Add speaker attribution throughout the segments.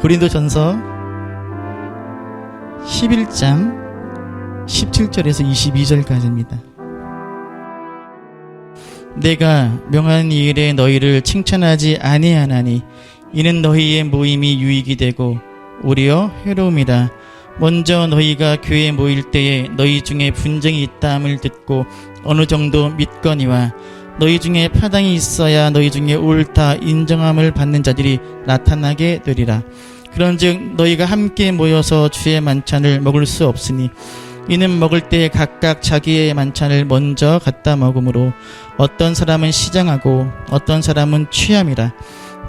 Speaker 1: 고린도전서 11장 17절에서 22절까지입니다. 내가 명한 이 일에 너희를 칭찬하지 아니하나니 이는 너희의 모임이 유익이 되고 오히려 해로움이라. 먼저 너희가 교회에 모일 때에 너희 중에 분쟁이 있다함을 듣고 어느 정도 믿거니와 너희 중에 파당이 있어야 너희 중에 옳다 인정함을 받는 자들이 나타나게 되리라. 그런즉 너희가 함께 모여서 주의 만찬을 먹을 수 없으니 이는 먹을 때 각각 자기의 만찬을 먼저 갖다 먹으므로 어떤 사람은 시장하고 어떤 사람은 취함이라.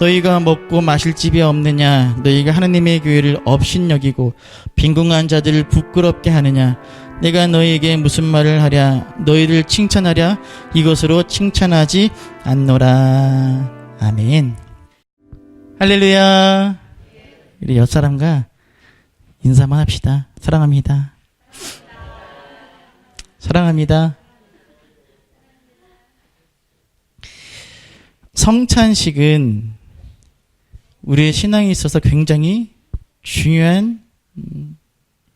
Speaker 1: 너희가 먹고 마실 집이 없느냐? 너희가 하나님의 교회를 업신여기고 빈궁한 자들을 부끄럽게 하느냐? 내가 너희에게 무슨 말을 하랴? 너희를 칭찬하랴? 이것으로 칭찬하지 않노라. 아멘. 할렐루야. 우리 옆사람과 인사만 합시다. 사랑합니다. 사랑합니다. 성찬식은 우리의 신앙에 있어서 굉장히 중요한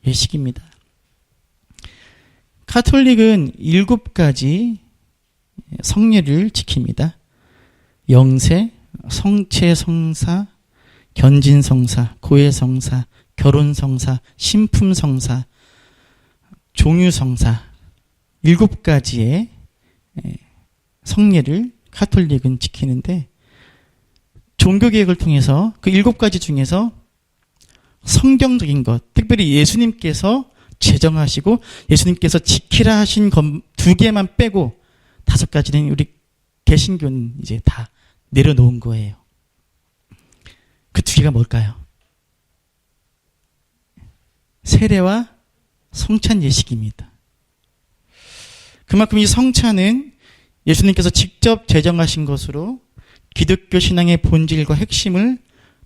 Speaker 1: 예식입니다. 가톨릭은 7가지 성례를 지킵니다. 영세, 성체 성사, 견진 성사, 고해 성사, 결혼 성사, 신품 성사, 종유 성사 7가지의 성례를 가톨릭은 지키는데 종교개혁을 통해서 그 7가지 중에서 성경적인 것, 특별히 예수님께서 제정하시고 예수님께서 지키라 하신 2개만 빼고 5가지는 우리 개신교는 이제 다 내려놓은 거예요. 그 2개가 뭘까요? 세례와 성찬 예식입니다. 그만큼 이 성찬은 예수님께서 직접 제정하신 것으로 기독교 신앙의 본질과 핵심을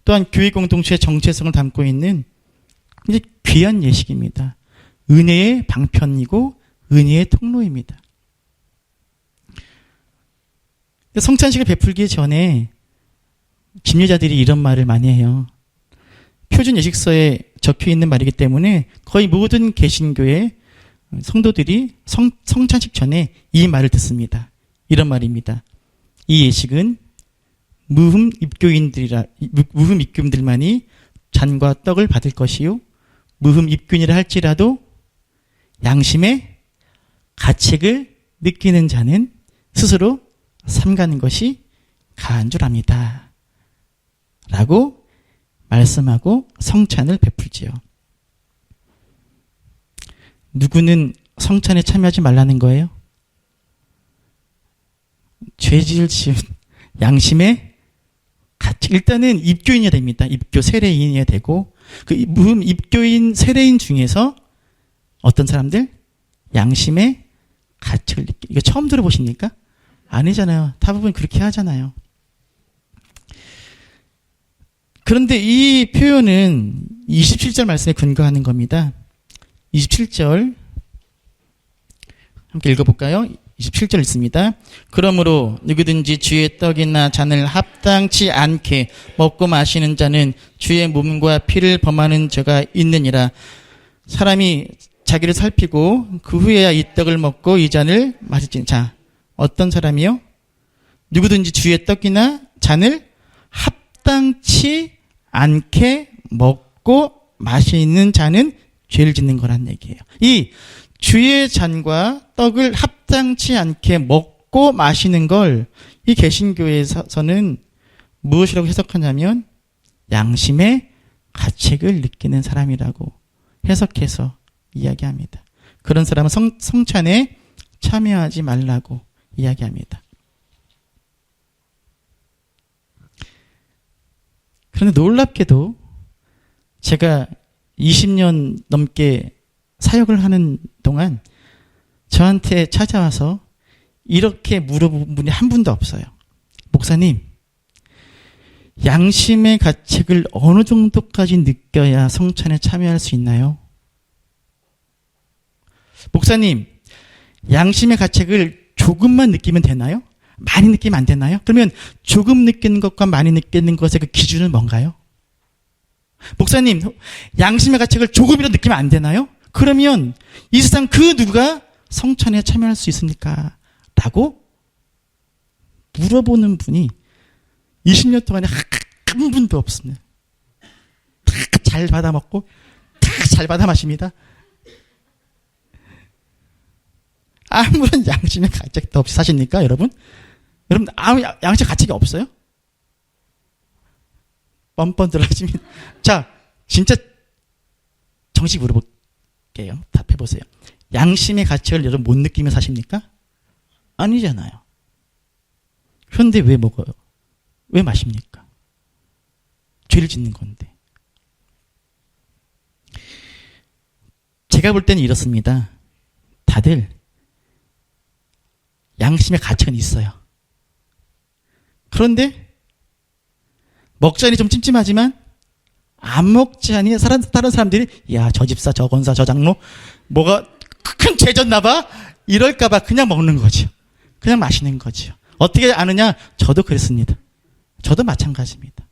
Speaker 1: 또한 교회 공동체의 정체성을 담고 있는 이제 귀한 예식입니다. 은혜의 방편이고 은혜의 통로입니다. 성찬식을 베풀기 전에 집례자들이 이런 말을 많이 해요. 표준 예식서에 적혀 있는 말이기 때문에 거의 모든 개신교의 성도들이 성찬식 전에 이 말을 듣습니다. 이런 말입니다. 이 예식은 무흠 입교인들만이 잔과 떡을 받을 것이요 무흠 입교인이라 할지라도 양심의 가책을 느끼는 자는 스스로 삼가는 것이 가한 줄 압니다. 라고 말씀하고 성찬을 베풀지요. 누구는 성찬에 참여하지 말라는 거예요? 죄질 지은 양심의 가책. 일단은 입교인이어야 됩니다. 입교 세례인이어야 되고 그 무흠 입교인 세례인 중에서 어떤 사람들? 양심의 가책을 느끼. 이거 처음 들어보십니까? 아니잖아요. 대부분 그렇게 하잖아요. 그런데 이 표현은 27절 말씀에 근거하는 겁니다. 27절 함께 읽어볼까요? 27절 있습니다. 그러므로 누구든지 주의 떡이나 잔을 합당치 않게 먹고 마시는 자는 주의 몸과 피를 범하는 죄가 있느니라. 사람이 자기를 살피고 그 후에야 이 떡을 먹고 이 잔을 마실지니. 자, 어떤 사람이요? 누구든지 주의 떡이나 잔을 합당치 않게 먹고 마시는 자는 죄를 짓는 거란 얘기예요. 이 주의 잔과 떡을 합당치 않게 먹고 마시는 걸 이 개신교에서는 무엇이라고 해석하냐면 양심의 가책을 느끼는 사람이라고 해석해서 이야기합니다. 그런 사람은 성찬에 참여하지 말라고 이야기합니다. 그런데 놀랍게도 제가 20년 넘게 사역을 하는 동안 저한테 찾아와서 이렇게 물어본 분이 한 분도 없어요. 목사님, 양심의 가책을 어느 정도까지 느껴야 성찬에 참여할 수 있나요? 목사님, 양심의 가책을 조금만 느끼면 되나요? 많이 느끼면 안 되나요? 그러면 조금 느끼는 것과 많이 느끼는 것의 그 기준은 뭔가요? 목사님, 양심의 가책을 조금이라도 느끼면 안 되나요? 그러면 이 세상 그 누가 성찬에 참여할 수 있습니까? 라고 물어보는 분이 20년 동안에 한 분도 없습니다. 다 잘 받아 먹고 다 잘 받아 마십니다. 아무런 양심의 가책도 없이 사십니까, 여러분? 여러분, 아무 양심의 가책이 없어요? 뻔뻔들 하십니다. 자, 진짜 정식 물어볼게요. 답해보세요. 양심의 가책을 여러분 못 느끼며 사십니까? 아니잖아요. 그런데 왜 먹어요? 왜 마십니까? 죄를 짓는 건데. 제가 볼 때는 이렇습니다. 다들 양심의 가책은 있어요. 그런데 먹자니 좀 찜찜하지만 안 먹자니 다른 사람들이 야, 저 집사, 저 권사, 저 장로 뭐가 큰 죄졌나 봐? 이럴까 봐 그냥 먹는 거죠. 그냥 마시는 거죠. 어떻게 아느냐? 저도 그랬습니다. 저도 마찬가지입니다.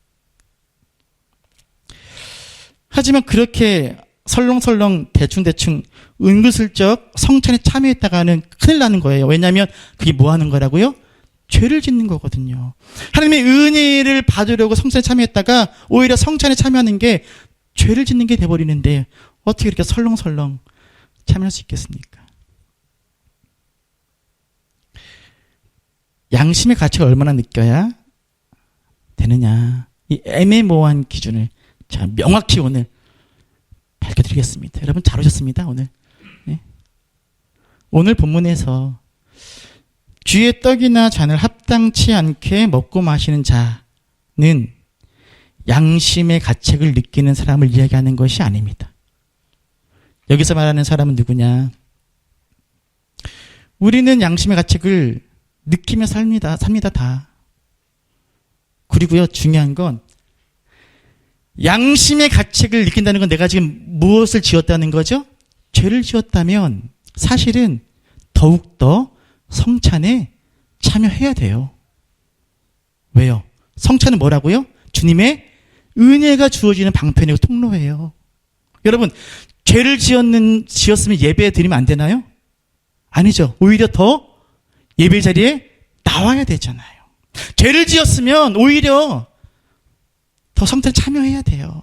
Speaker 1: 하지만 그렇게 설렁설렁 대충대충 은근슬쩍 성찬에 참여했다가는 큰일 나는 거예요. 왜냐하면 그게 뭐 하는 거라고요? 죄를 짓는 거거든요. 하나님의 은혜를 받으려고 성찬에 참여했다가 오히려 성찬에 참여하는 게 죄를 짓는 게 돼버리는데 어떻게 이렇게 설렁설렁 참여할 수 있겠습니까? 양심의 가치가 얼마나 느껴야 되느냐. 이 애매모호한 기준을 자, 명확히 오늘 밝혀드리겠습니다. 여러분 잘 오셨습니다. 오늘. 네. 오늘 본문에서 주의 떡이나 잔을 합당치 않게 먹고 마시는 자는 양심의 가책을 느끼는 사람을 이야기하는 것이 아닙니다. 여기서 말하는 사람은 누구냐? 우리는 양심의 가책을 느끼며 삽니다 다. 그리고요, 중요한 건 양심의 가책을 느낀다는 건 내가 지금 무엇을 지었다는 거죠? 죄를 지었다면 사실은 더욱더 성찬에 참여해야 돼요. 왜요? 성찬은 뭐라고요? 주님의 은혜가 주어지는 방편이고 통로예요. 여러분, 죄를 지었으면 예배 드리면 안 되나요? 아니죠. 오히려 더 예배 자리에 나와야 되잖아요. 죄를 지었으면 오히려 더 성찬에 참여해야 돼요.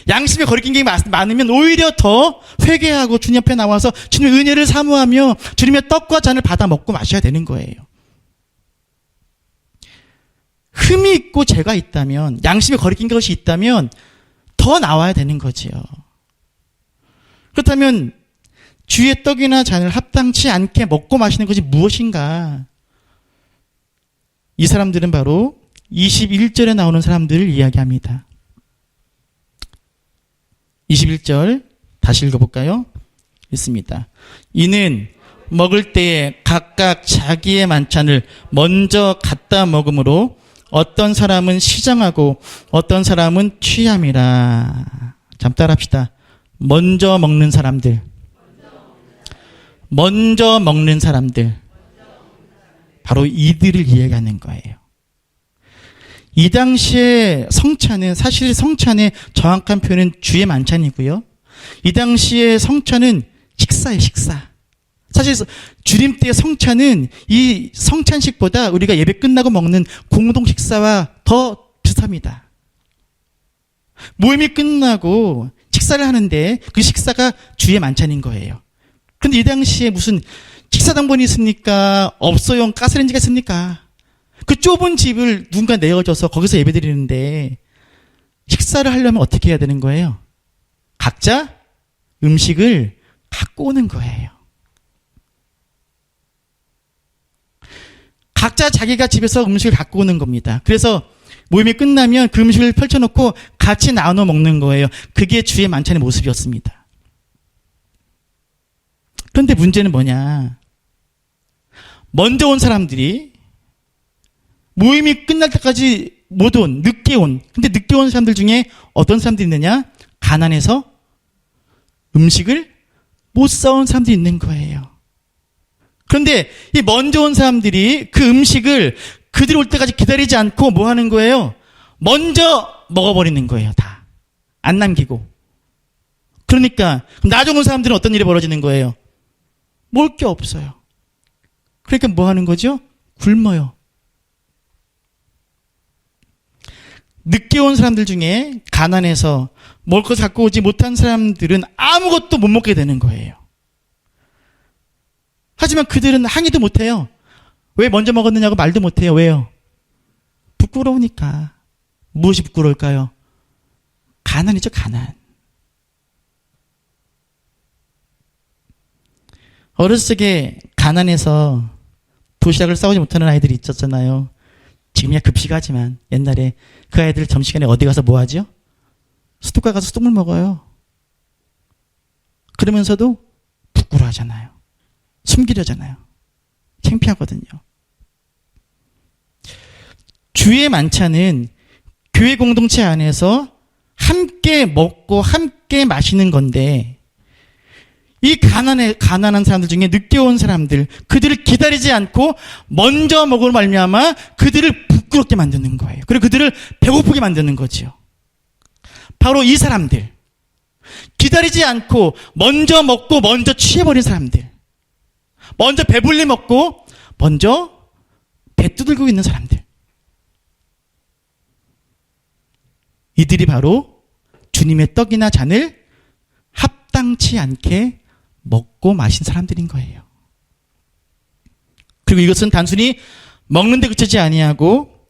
Speaker 1: 양심에 거리낀 게 많으면 오히려 더 회개하고 주님 앞에 나와서 주님의 은혜를 사모하며 주님의 떡과 잔을 받아 먹고 마셔야 되는 거예요. 흠이 있고 죄가 있다면, 양심에 거리낀 것이 있다면 더 나와야 되는 거지요. 그렇다면 주의 떡이나 잔을 합당치 않게 먹고 마시는 것이 무엇인가? 이 사람들은 바로 21절에 나오는 사람들을 이야기합니다. 21절 다시 읽어볼까요? 있습니다. 이는 먹을 때에 각각 자기의 만찬을 먼저 갖다 먹으므로 어떤 사람은 시장하고 어떤 사람은 취함이라. 잠 따라합시다. 먼저 먹는 사람들. 먼저 먹는 사람들. 바로 이들을 이야기하는 거예요. 이 당시에 성찬은, 사실 성찬의 정확한 표현은 주의 만찬이고요. 이 당시에 성찬은 식사예요, 식사. 사실 주님 때의 성찬은 이 성찬식보다 우리가 예배 끝나고 먹는 공동 식사와 더 비슷합니다. 모임이 끝나고 식사를 하는데 그 식사가 주의 만찬인 거예요. 근데 이 당시에 무슨 식사당번이 있습니까? 없어요. 가스레인지가 있습니까? 그 좁은 집을 누군가 내어줘서 거기서 예배드리는데 식사를 하려면 어떻게 해야 되는 거예요? 각자 음식을 갖고 오는 거예요. 각자 자기가 집에서 음식을 갖고 오는 겁니다. 그래서 모임이 끝나면 그 음식을 펼쳐놓고 같이 나눠 먹는 거예요. 그게 주의 만찬의 모습이었습니다. 그런데 문제는 뭐냐? 먼저 온 사람들이 모임이 끝날 때까지 못 온, 늦게 온. 근데 늦게 온 사람들 중에 어떤 사람들이 있느냐? 가난해서 음식을 못 사온 사람들이 있는 거예요. 그런데 이 먼저 온 사람들이 그 음식을 그들이 올 때까지 기다리지 않고 뭐 하는 거예요? 먼저 먹어버리는 거예요, 다. 안 남기고. 그러니까 나 좋은 사람들은 어떤 일이 벌어지는 거예요? 먹을 게 없어요. 그러니까 뭐 하는 거죠? 굶어요. 늦게 온 사람들 중에 가난해서 먹을 것 갖고 오지 못한 사람들은 아무것도 못 먹게 되는 거예요. 하지만 그들은 항의도 못해요. 왜 먼저 먹었느냐고 말도 못해요. 왜요? 부끄러우니까. 무엇이 부끄러울까요? 가난이죠, 가난. 어렸을 적에 가난해서 도시락을 싸우지 못하는 아이들이 있었잖아요. 지금이야 급식을 하지만 옛날에 그 아이들 점심시간에 어디 가서 뭐 하죠? 수도가 가서 수돗물 먹어요. 그러면서도 부끄러워하잖아요. 숨기려잖아요. 창피하거든요. 주의 만찬은 교회 공동체 안에서 함께 먹고 함께 마시는 건데 이 가난한 사람들 중에 늦게 온 사람들, 그들을 기다리지 않고 먼저 먹을 말미암아 그들을 부끄럽게 만드는 거예요. 그리고 그들을 배고프게 만드는 거죠. 바로 이 사람들, 기다리지 않고 먼저 먹고 먼저 취해버린 사람들, 먼저 배불리 먹고 먼저 배 두들고 있는 사람들, 이들이 바로 주님의 떡이나 잔을 합당치 않게 먹고 마신 사람들인 거예요. 그리고 이것은 단순히 먹는 데 그치지 아니하고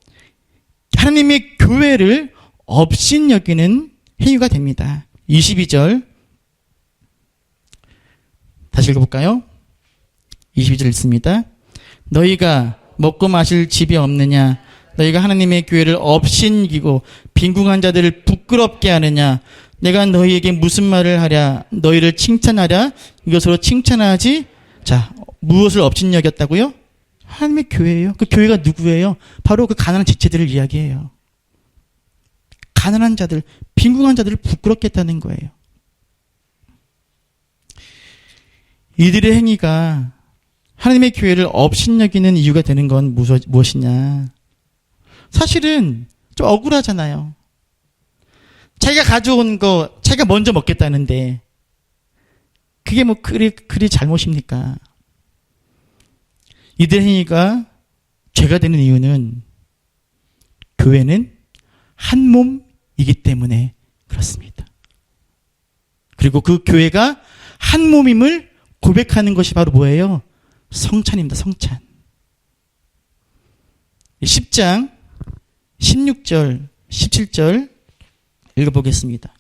Speaker 1: 하나님의 교회를 업신여기는 행위가 됩니다. 22절 다시 읽어볼까요? 22절 읽습니다. 너희가 먹고 마실 집이 없느냐? 너희가 하나님의 교회를 업신이기고 빈궁한 자들을 부끄럽게 하느냐? 내가 너희에게 무슨 말을 하랴? 너희를 칭찬하랴? 이것으로 칭찬하지? 자, 무엇을 업신여겼다고요? 하나님의 교회예요. 그 교회가 누구예요? 바로 그 가난한 지체들을 이야기해요. 가난한 자들, 빈궁한 자들을 부끄럽게 했다는 거예요. 이들의 행위가 하나님의 교회를 업신여기는 이유가 되는 건 무엇이냐? 사실은 좀 억울하잖아요. 자기가 가져온 거 자기가 먼저 먹겠다는데 그게 뭐 그리 잘못입니까? 이들 행위가 죄가 되는 이유는 교회는 한 몸이기 때문에 그렇습니다. 그리고 그 교회가 한 몸임을 고백하는 것이 바로 뭐예요? 성찬입니다. 성찬. 10장 16절 17절 읽어보겠습니다.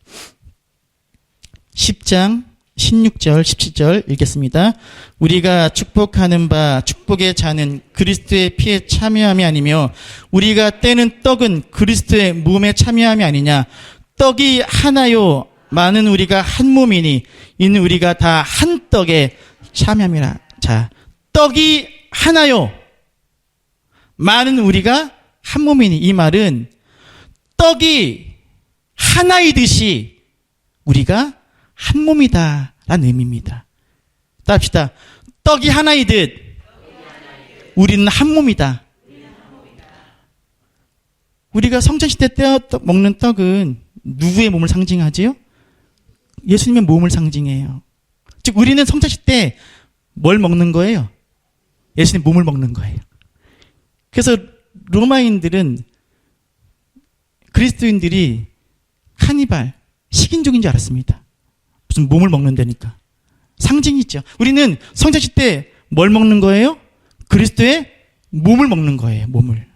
Speaker 1: 10장 16절 17절 읽겠습니다. 우리가 축복하는 바 축복의 잔은 그리스도의 피에 참여함이 아니며 우리가 떼는 떡은 그리스도의 몸에 참여함이 아니냐. 떡이 하나요 많은 우리가 한 몸이니 이는 우리가 다 한 떡에 참여함이라. 자, 떡이 하나요 많은 우리가 한 몸이니, 이 말은 떡이 하나이듯이 우리가 한 몸이다 라는 의미입니다. 따릅시다. 떡이 하나이듯 우리는 한 몸이다. 우리가 성찬식 때 먹는 떡은 누구의 몸을 상징하지요? 예수님의 몸을 상징해요. 즉 우리는 성찬식 때 뭘 먹는 거예요? 예수님 몸을 먹는 거예요. 그래서 로마인들은 그리스도인들이 카니발, 식인종인 줄 알았습니다. 무슨 몸을 먹는다니까. 상징이죠. 우리는 성찬식 때 뭘 먹는 거예요? 그리스도의 몸을 먹는 거예요. 몸을.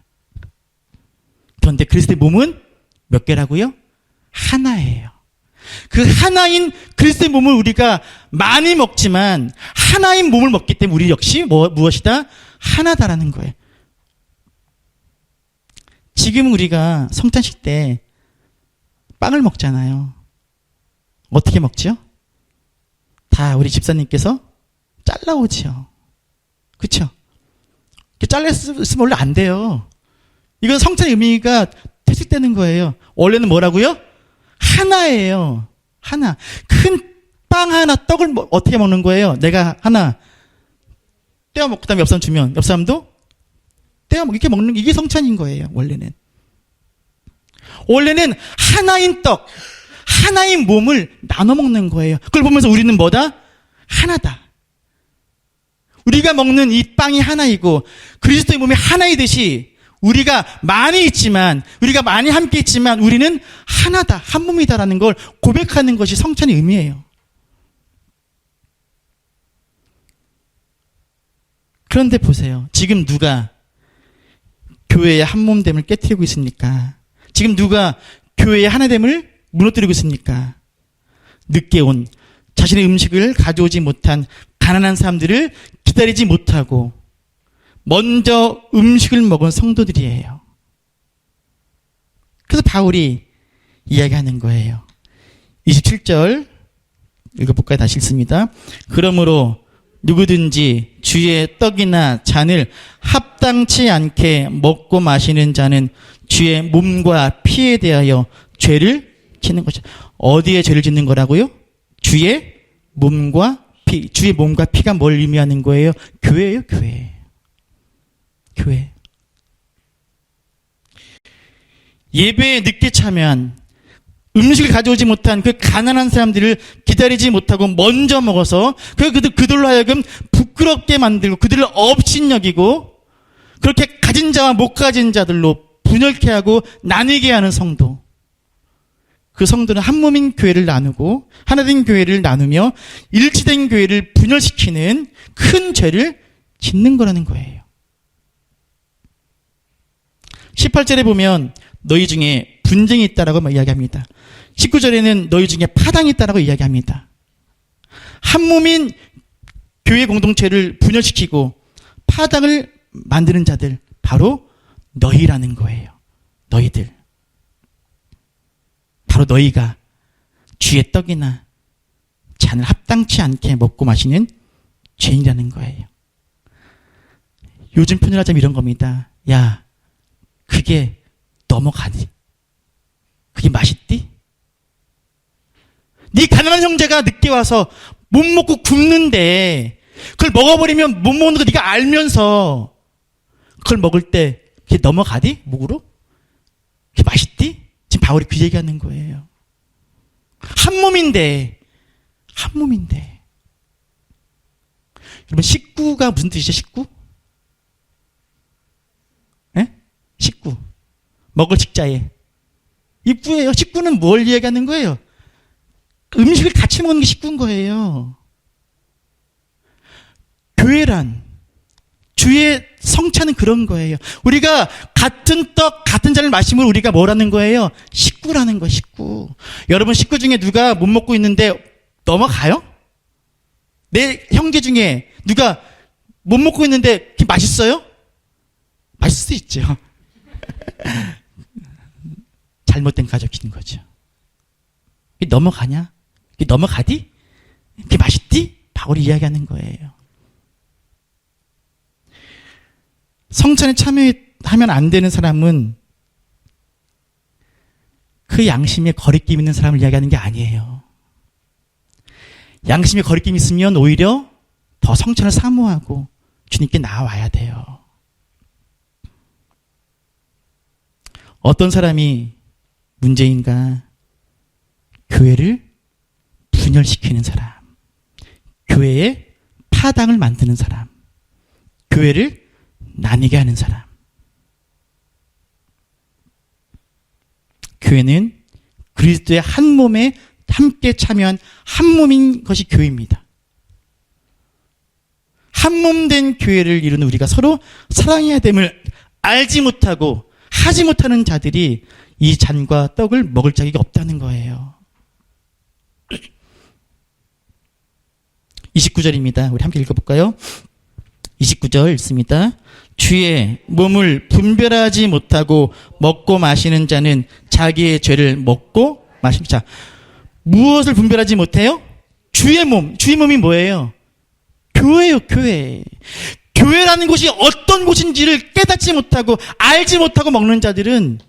Speaker 1: 그런데 그리스도의 몸은 몇 개라고요? 하나예요. 그 하나인 그리스도의 몸을 우리가 많이 먹지만 하나인 몸을 먹기 때문에 우리 역시 무엇이다? 하나다라는 거예요. 지금 우리가 성찬식 때 빵을 먹잖아요. 어떻게 먹죠? 다 우리 집사님께서 잘라오지요. 그렇죠? 잘랐으면 원래 안 돼요. 이건 성찬의 의미가 퇴색되는 거예요. 원래는 뭐라고요? 하나예요. 하나. 큰 빵 하나, 떡을 어떻게 먹는 거예요? 내가 하나 떼어 먹고 그다음에 옆 사람 주면 옆 사람도 떼어 먹고 이렇게 먹는, 이게 성찬인 거예요. 원래는 하나인 떡, 하나의 몸을 나눠 먹는 거예요. 그걸 보면서 우리는 뭐다? 하나다. 우리가 먹는 이 빵이 하나이고 그리스도의 몸이 하나이듯이 우리가 많이 있지만, 우리가 많이 함께 있지만 우리는 하나다, 한 몸이다라는 걸 고백하는 것이 성찬의 의미예요. 그런데 보세요. 지금 누가 교회의 한 몸됨을 깨뜨리고 있습니까? 지금 누가 교회의 하나됨을 무너뜨리고 있습니까? 늦게 온, 자신의 음식을 가져오지 못한 가난한 사람들을 기다리지 못하고 먼저 음식을 먹은 성도들이에요. 그래서 바울이 이야기하는 거예요. 27절 읽어볼까요? 다시 읽습니다. 그러므로 누구든지 주의 떡이나 잔을 합당치 않게 먹고 마시는 자는 주의 몸과 피에 대하여 죄를 짓는 것이다. 어디에 죄를 짓는 거라고요? 주의 몸과 피. 주의 몸과 피가 뭘 의미하는 거예요? 교회예요, 교회. 교회. 예배에 늦게 참여한, 음식을 가져오지 못한 그 가난한 사람들을 기다리지 못하고 먼저 먹어서 그들로 하여금 부끄럽게 만들고 그들을 업신여기고 그렇게 가진 자와 못 가진 자들로 분열케 하고 나뉘게 하는 성도. 그 성도는 한 몸인 교회를 나누고 하나된 교회를 나누며 일치된 교회를 분열시키는 큰 죄를 짓는 거라는 거예요. 18절에 보면 너희 중에 분쟁이 있다라고 이야기합니다. 19절에는 너희 중에 파당이 있다라고 이야기합니다. 한 몸인 교회 공동체를 분열시키고 파당을 만드는 자들, 바로 너희라는 거예요. 너희들. 바로 너희가 주의 떡이나 잔을 합당치 않게 먹고 마시는 죄인이라는 거예요. 요즘 표현을 하자면 이런 겁니다. 야, 그게 넘어가니? 그게 맛있디? 네 가난한 형제가 늦게 와서 못 먹고 굶는데 그걸 먹어버리면 못 먹는 거 네가 알면서 그걸 먹을 때 그게 넘어가디? 목으로? 그게 맛있디? 지금 바울이 그 얘기하는 거예요. 한 몸인데. 여러분, 식구가 무슨 뜻이죠? 식구? 예? 식구. 먹을 식자에. 입구예요. 식구는 뭘 이야기하는 거예요? 음식을 같이 먹는 게 식구인 거예요. 교회란, 주의 성찬은 그런 거예요. 우리가 같은 떡, 같은 잔을 마시면 우리가 뭐라는 거예요? 식구라는 거예요, 식구. 여러분, 식구 중에 누가 못 먹고 있는데 넘어가요? 내 형제 중에 누가 못 먹고 있는데 그게 맛있어요? 맛있을 수 있죠. 잘못된 가족인 거죠. 그게 넘어가냐? 그게 넘어가디? 그게 맛있디? 바울이 이야기하는 거예요. 성찬에 참여하면 안 되는 사람은 그 양심에 거리낌 있는 사람을 이야기하는 게 아니에요. 양심에 거리낌 있으면 오히려 더 성찬을 사모하고 주님께 나와야 돼요. 어떤 사람이 문제인가? 교회를 분열시키는 사람, 교회에 파당을 만드는 사람, 교회를 나뉘게 하는 사람. 교회는 그리스도의 한 몸에 함께 참여한 한 몸인 것이 교회입니다. 한 몸 된 교회를 이루는 우리가 서로 사랑해야 됨을 알지 못하고 하지 못하는 자들이 이 잔과 떡을 먹을 자격이 없다는 거예요. 29절입니다. 우리 함께 읽어볼까요? 29절 읽습니다. 주의 몸을 분별하지 못하고 먹고 마시는 자는 자기의 죄를 먹고 마십니다. 무엇을 분별하지 못해요? 주의 몸. 주의 몸이 뭐예요? 교회예요, 교회. 교회라는 곳이 어떤 곳인지를 깨닫지 못하고 알지 못하고 먹는 자들은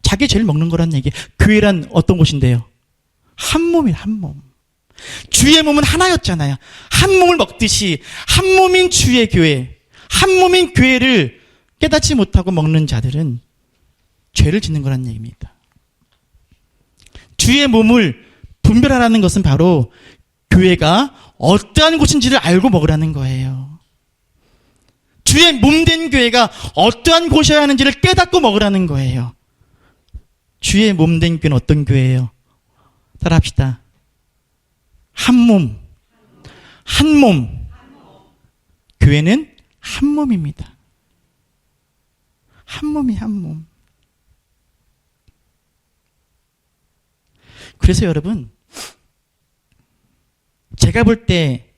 Speaker 1: 자기 죄를 먹는 거란 얘기예요. 교회란 어떤 곳인데요? 한 몸이에요, 한 몸. 주의 몸은 하나였잖아요. 한 몸을 먹듯이 한 몸인 주의 교회, 한 몸인 교회를 깨닫지 못하고 먹는 자들은 죄를 짓는 거란 얘기입니다. 주의 몸을 분별하라는 것은 바로 교회가 어떠한 곳인지를 알고 먹으라는 거예요. 주의 몸된 교회가 어떠한 곳이어야 하는지를 깨닫고 먹으라는 거예요. 주의 몸된 교회는 어떤 교회예요? 따라합시다. 한 몸. 한 몸. 교회는 한 몸입니다. 한 몸이 한 몸. 그래서 여러분, 제가 볼 때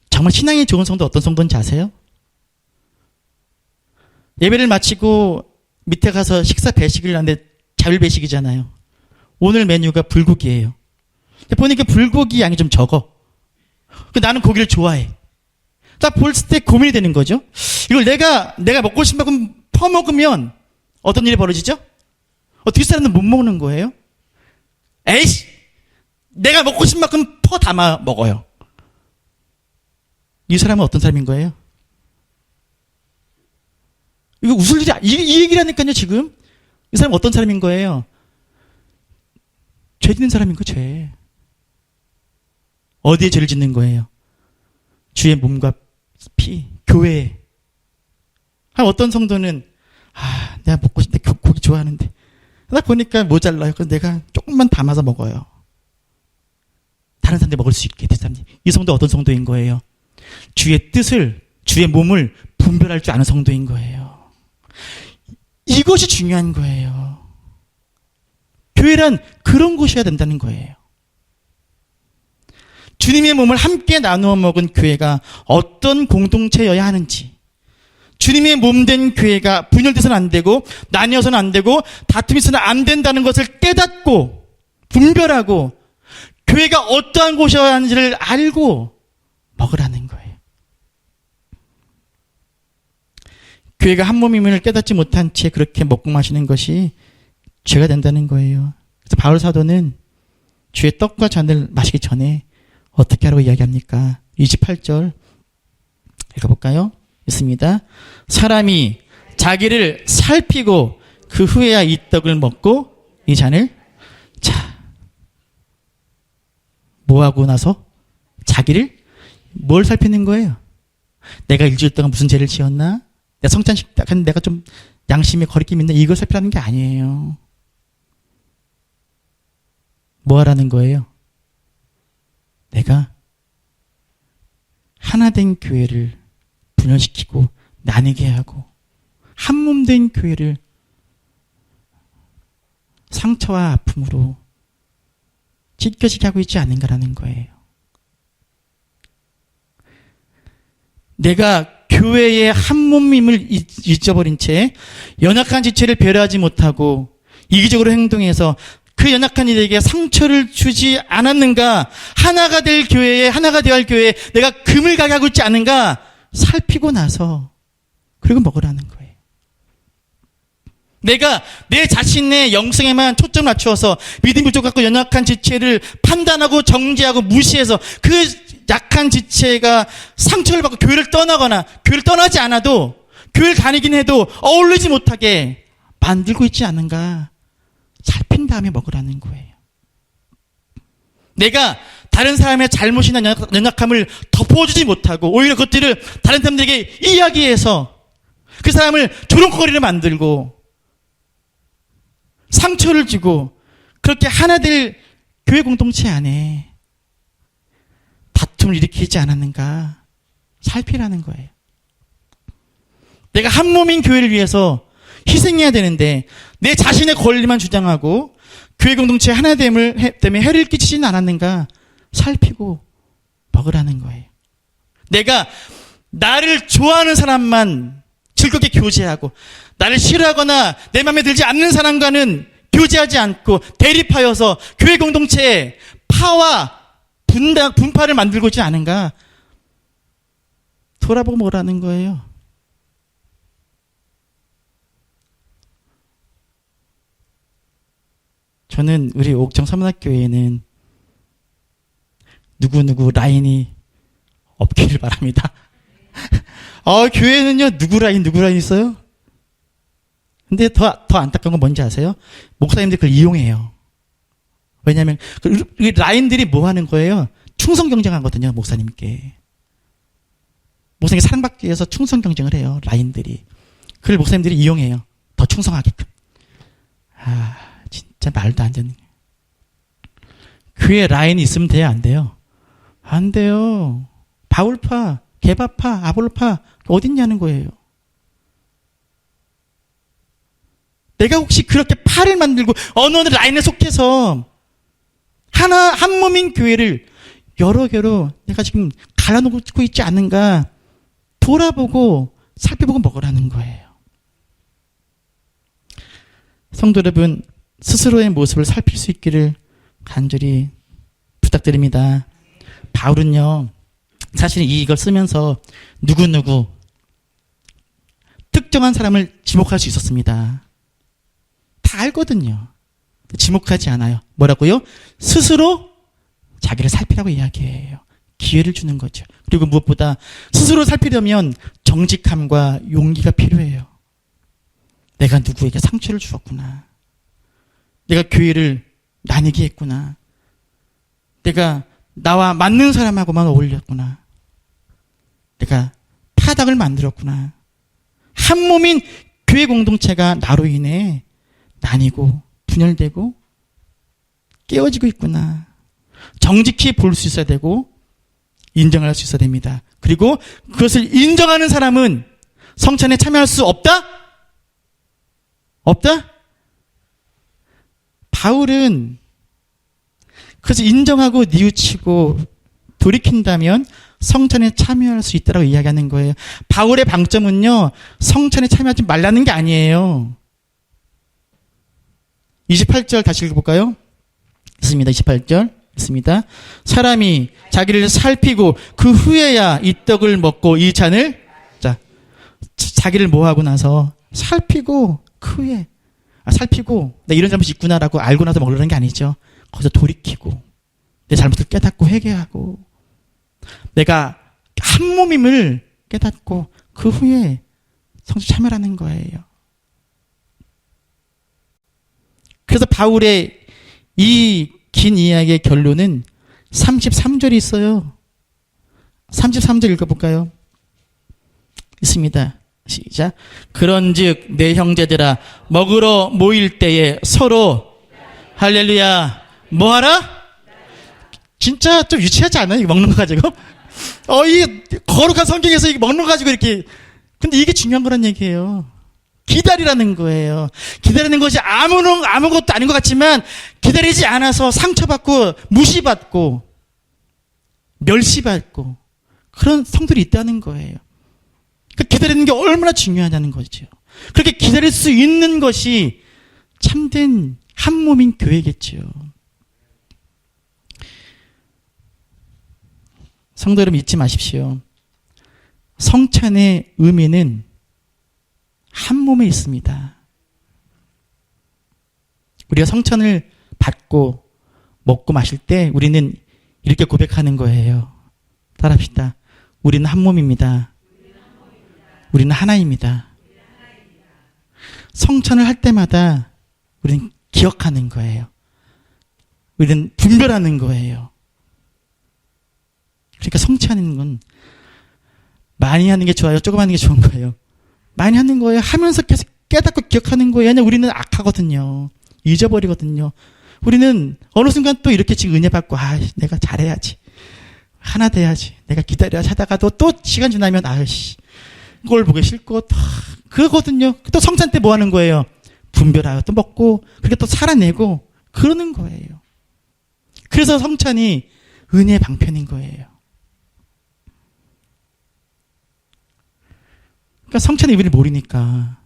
Speaker 1: 정말 신앙이 좋은 성도 어떤 성도인지 아세요? 예배를 마치고 밑에 가서 식사 배식을 하는데 자율 배식이잖아요. 오늘 메뉴가 불고기예요. 보니까 불고기 양이 좀 적어. 나는 고기를 좋아해. 딱 볼 때 고민이 되는 거죠. 이걸 내가 먹고 싶은 만큼 퍼먹으면 어떤 일이 벌어지죠? 뒷사람은 못 먹는 거예요. 에이씨! 내가 먹고 싶은 만큼 퍼 담아 먹어요. 이 사람은 어떤 사람인 거예요? 이거 웃을 일이, 이 얘기라니까요, 지금. 이 사람은 어떤 사람인 거예요? 죄 짓는 사람인 거, 죄. 어디에 죄를 짓는 거예요? 주의 몸과 피, 교회에. 어떤 성도는, 내가 먹고 싶은데 고기 좋아하는데. 나 보니까 모자라요. 그래서 내가 조금만 담아서 먹어요. 다른 사람들 먹을 수 있게. 이 성도 어떤 성도인 거예요? 주의 뜻을, 주의 몸을 분별할 줄 아는 성도인 거예요. 이것이 중요한 거예요. 교회란 그런 곳이어야 된다는 거예요. 주님의 몸을 함께 나누어 먹은 교회가 어떤 공동체여야 하는지, 주님의 몸된 교회가 분열돼서는 안 되고 나뉘어서는 안 되고 다툼이 있어서는 안 된다는 것을 깨닫고 분별하고 교회가 어떠한 곳이어야 하는지를 알고 먹으라는 거예요. 교회가 한 몸임을 깨닫지 못한 채 그렇게 먹고 마시는 것이 죄가 된다는 거예요. 그래서 바울 사도는 주의 떡과 잔을 마시기 전에 어떻게 하라고 이야기합니까? 28절 읽어볼까요? 있습니다. 사람이 자기를 살피고 그 후에야 이 떡을 먹고 이 잔을, 자, 뭐하고 나서? 자기를 뭘 살피는 거예요? 내가 일주일 동안 무슨 죄를 지었나? 내가 성찬식당 내가 좀 양심에 거리낌 있나? 이걸 살피라는 게 아니에요. 뭐 하라는 거예요? 내가 하나된 교회를 분열시키고 나뉘게 하고 한몸된 교회를 상처와 아픔으로 찢겨지게 하고 있지 않은가라는 거예요. 내가 교회의 한몸임을 잊어버린 채 연약한 지체를 배려하지 못하고 이기적으로 행동해서 그 연약한 이들에게 상처를 주지 않았는가? 하나가 될 교회에, 하나가 되어야 할 교회에 내가 금을 가게 하고 있지 않은가? 살피고 나서 그리고 먹으라는 거예요. 내가 내 자신의 영성에만 초점을 맞추어서 믿음이 부족하고 연약한 지체를 판단하고 정죄하고 무시해서 그 약한 지체가 상처를 받고 교회를 떠나거나 교회를 떠나지 않아도 교회를 다니긴 해도 어울리지 못하게 만들고 있지 않은가? 살핀 다음에 먹으라는 거예요. 내가 다른 사람의 잘못이나 연약함을 덮어주지 못하고 오히려 그것들을 다른 사람들에게 이야기해서 그 사람을 조롱거리를 만들고 상처를 주고 그렇게 하나 될 교회 공동체 안에 다툼을 일으키지 않았는가 살피라는 거예요. 내가 한 몸인 교회를 위해서 희생해야 되는데 내 자신의 권리만 주장하고 교회 공동체 하나됨을 때문에 해를 끼치지는 않았는가 살피고 먹으라는 거예요. 내가 나를 좋아하는 사람만 즐겁게 교제하고 나를 싫어하거나 내 마음에 들지 않는 사람과는 교제하지 않고 대립하여서 교회 공동체에 파와 분파를 만들고 있지 않은가 돌아보고 먹으라는 거예요. 저는 우리 옥정 서문학교에는 누구누구 라인이 없기를 바랍니다. 교회는요, 누구 라인 있어요? 근데 더 안타까운 건 뭔지 아세요? 목사님들 그걸 이용해요. 왜냐하면 이 라인들이 뭐 하는 거예요? 충성 경쟁하거든요. 목사님께. 목사님께 사랑받기 위해서 충성 경쟁을 해요. 라인들이. 그걸 목사님들이 이용해요. 더 충성하게끔. 진짜 말도 안 되는. 교회 라인이 있으면 돼요? 안 돼요? 안 돼요. 바울파, 게바파, 아볼파 어딨냐는 거예요. 내가 혹시 그렇게 파를 만들고 어느 라인에 속해서 한 몸인 교회를 여러 개로 내가 지금 갈라놓고 있지 않은가 돌아보고 살펴보고 먹으라는 거예요. 성도 여러분, 스스로의 모습을 살필 수 있기를 간절히 부탁드립니다. 바울은요, 사실 이걸 쓰면서 누구누구 특정한 사람을 지목할 수 있었습니다. 다 알거든요. 지목하지 않아요. 뭐라고요? 스스로 자기를 살피라고 이야기해요. 기회를 주는 거죠. 그리고 무엇보다 스스로 살피려면 정직함과 용기가 필요해요. 내가 누구에게 상처를 주었구나. 내가 교회를 나뉘게 했구나. 내가 나와 맞는 사람하고만 어울렸구나. 내가 타락을 만들었구나. 한 몸인 교회 공동체가 나로 인해 나뉘고 분열되고 깨어지고 있구나. 정직히 볼 수 있어야 되고 인정할 수 있어야 됩니다. 그리고 그것을 인정하는 사람은 성찬에 참여할 수 없다? 없다? 바울은 그래서 인정하고 뉘우치고 돌이킨다면 성찬에 참여할 수 있다고 이야기하는 거예요. 바울의 방점은요, 성찬에 참여하지 말라는 게 아니에요. 28절 다시 읽어볼까요? 있습니다. 28절 있습니다. 사람이 자기를 살피고 그 후에야 이 떡을 먹고 이 잔을, 자기를 뭐하고 나서 살피고 그 후에 살피고 나 이런 잘못이 있구나라고 알고 나서 먹으려는 게 아니죠. 거기서 돌이키고 내 잘못을 깨닫고 회개하고 내가 한 몸임을 깨닫고 그 후에 성찬에 참여하는 거예요. 그래서 바울의 이 긴 이야기의 결론은 33절이 있어요. 33절 읽어볼까요? 있습니다. 시작. 그런즉 내 형제들아 먹으러 모일 때에 서로 할렐루야 뭐하라? 진짜 좀 유치하지 않아요? 이거 먹는 거 가지고? 이 거룩한 성경에서 이거 먹는 거 가지고 이렇게. 근데 이게 중요한 거란 얘기예요. 기다리라는 거예요. 기다리는 것이 아무것도 아닌 것 같지만 기다리지 않아서 상처받고 무시받고 멸시받고 그런 성들이 있다는 거예요. 기다리는 게 얼마나 중요하다는 거죠. 그렇게 기다릴 수 있는 것이 참된 한 몸인 교회겠죠. 성도 여러분 잊지 마십시오. 성찬의 의미는 한 몸에 있습니다. 우리가 성찬을 받고 먹고 마실 때 우리는 이렇게 고백하는 거예요. 따라합시다. 우리는 한 몸입니다. 우리는 하나입니다. 성찬을 할 때마다 우리는 기억하는 거예요. 우리는 분별하는 거예요. 그러니까 성찬하는 건 많이 하는 게 좋아요? 조금 하는 게 좋은 거예요? 많이 하는 거예요. 하면서 계속 깨닫고 기억하는 거예요. 왜냐하면 우리는 악하거든요. 잊어버리거든요. 우리는 어느 순간 또 이렇게 지금 은혜 받고 내가 잘해야지. 하나 돼야지. 내가 기다려야지 하다가도 또 시간 지나면 그걸 보기 싫고 그거거든요. 또 성찬 때 뭐 하는 거예요? 분별하여 또 먹고 그렇게 또 살아내고 그러는 거예요. 그래서 성찬이 은혜의 방편인 거예요. 그러니까 성찬의 의미를 모르니까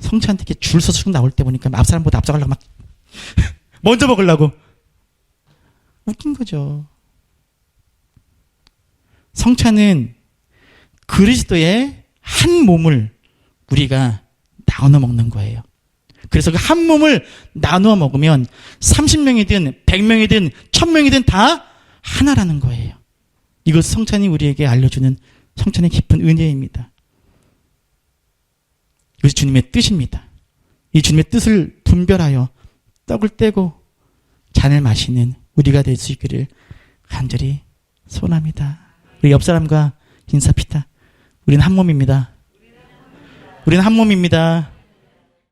Speaker 1: 성찬 이렇게 줄 서서 쭉 나올 때 보니까 앞 사람보다 앞서가려고 막 먼저 먹으려고 웃긴 거죠. 성찬은 그리스도의 한 몸을 우리가 나눠 먹는 거예요. 그래서 그 한 몸을 나누어 먹으면 30명이든 100명이든 1000명이든 다 하나라는 거예요. 이것 성찬이 우리에게 알려주는 성찬의 깊은 은혜입니다. 이것이 주님의 뜻입니다. 이 주님의 뜻을 분별하여 떡을 떼고 잔을 마시는 우리가 될 수 있기를 간절히 소원합니다. 우리 옆 사람과 인사합시다. 우리는 한 몸입니다. 우리는 한 몸입니다.